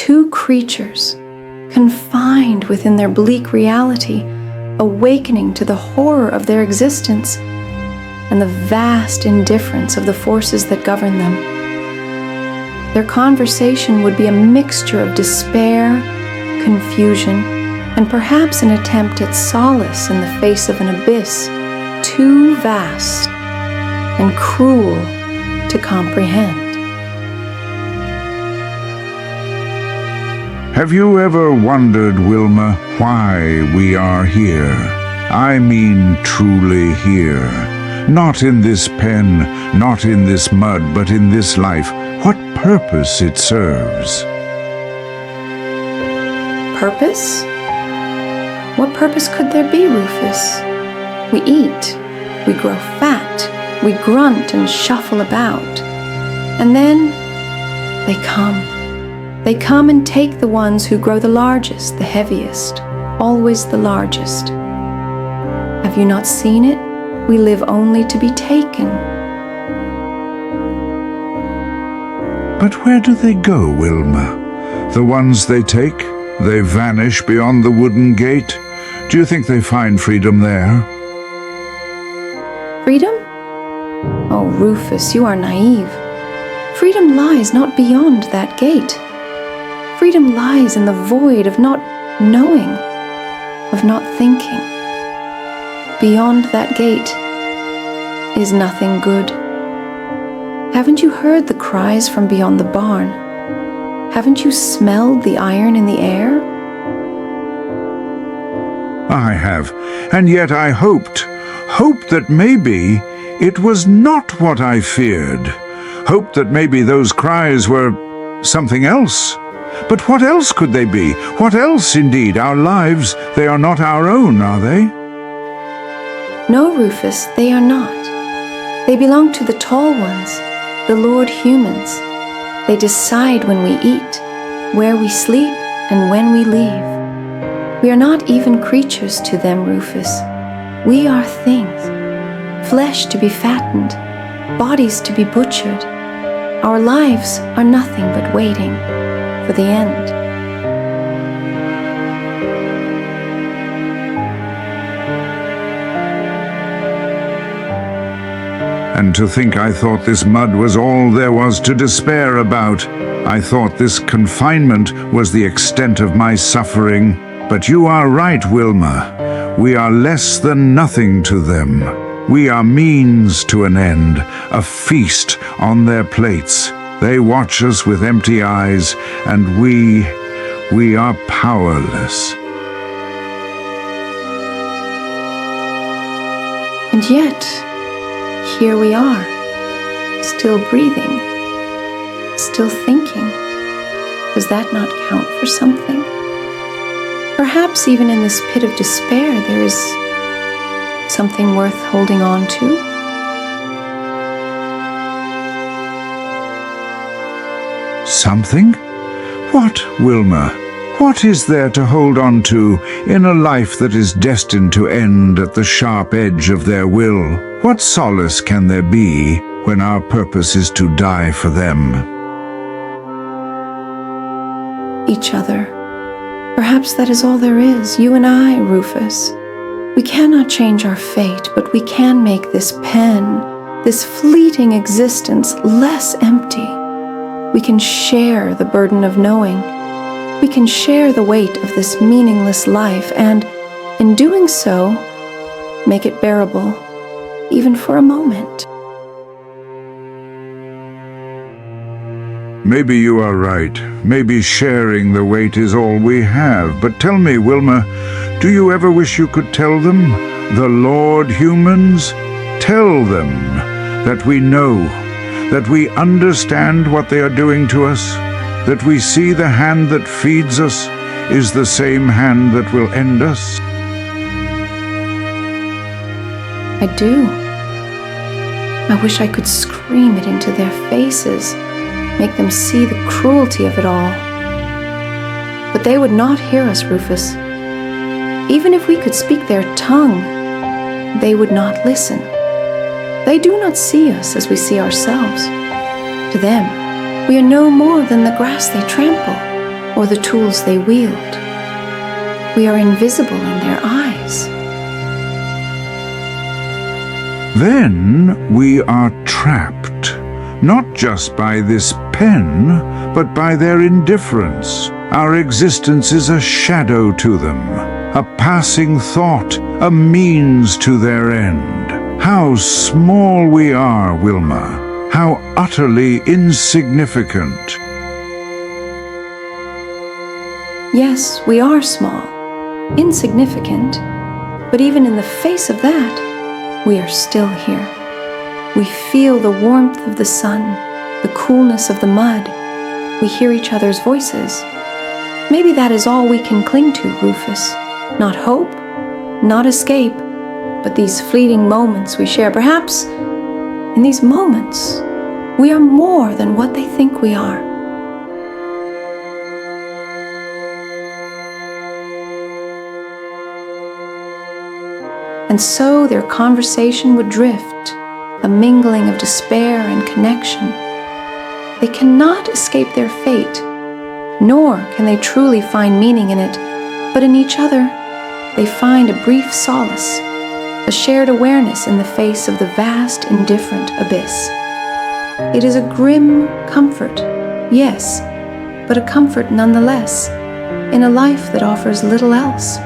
two creatures, confined within their bleak reality, awakening to the horror of their existence and the vast indifference of the forces that govern them. Their conversation would be a mixture of despair, confusion, and perhaps an attempt at solace in the face of an abyss too vast and cruel to comprehend. Have you ever wondered, Wilma, why we are here? I mean truly here. Not in this pen, not in this mud, but in this life. What purpose it serves? Purpose? What purpose could there be, Rufus? We eat, we grow fat, we grunt and shuffle about. And then they come. They come and take the ones who grow the largest, the heaviest, always the largest. Have you not seen it? We live only to be taken. But where do they go, Wilma? The ones they take, they vanish beyond the wooden gate. Do you think they find freedom there? Freedom? Oh, Rufus, you are naive. Freedom lies not beyond that gate. Freedom lies in the void of not knowing, of not thinking. Beyond that gate is nothing good. Haven't you heard the cries from beyond the barn? Haven't you smelled the iron in the air? I have, and yet I hoped that maybe it was not what I feared. Hoped that maybe those cries were something else. But what else could they be? What else, indeed? Our lives, they are not our own, are they? No, Rufus, they are not. They belong to the tall ones, the Lord humans. They decide when we eat, where we sleep, and when we leave. We are not even creatures to them, Rufus. We are things, flesh to be fattened, bodies to be butchered. Our lives are nothing but waiting for the end. And to think I thought this mud was all there was to despair about. I thought this confinement was the extent of my suffering. But you are right, Wilma. We are less than nothing to them. We are means to an end, a feast on their plates. They watch us with empty eyes, and we are powerless. And yet, here we are, still breathing, still thinking. Does that not count for something? Perhaps even in this pit of despair there is something worth holding on to. Something? What, Wilma? What is there to hold on to in a life that is destined to end at the sharp edge of their will? What solace can there be when our purpose is to die for them? Each other. Perhaps that is all there is, you and I, Rufus. We cannot change our fate, but we can make this pen, this fleeting existence, less empty. We can share the burden of knowing. We can share the weight of this meaningless life and, in doing so, make it bearable, even for a moment. Maybe you are right. Maybe sharing the weight is all we have. But tell me, Wilma, do you ever wish you could tell them, the Lord humans? Tell them that we know, that we understand what they are doing to us, that we see the hand that feeds us is the same hand that will end us? I do. I wish I could scream it into their faces, make them see the cruelty of it all. But they would not hear us, Rufus. Even if we could speak their tongue, they would not listen. They do not see us as we see ourselves. To them, we are no more than the grass they trample, or the tools they wield. We are invisible in their eyes. Then we are trapped, not just by this pen, but by their indifference. Our existence is a shadow to them, a passing thought, a means to their end. How small we are, Wilma, how utterly insignificant. Yes, we are small, insignificant, but even in the face of that, we are still here. We feel the warmth of the sun, the coolness of the mud. We hear each other's voices. Maybe that is all we can cling to, Rufus. Not hope, not escape, but these fleeting moments we share. Perhaps in these moments, we are more than what they think we are. And so their conversation would drift, a mingling of despair and connection. They cannot escape their fate, nor can they truly find meaning in it, but in each other they find a brief solace, a shared awareness in the face of the vast, indifferent abyss. It is a grim comfort, yes, but a comfort nonetheless, in a life that offers little else.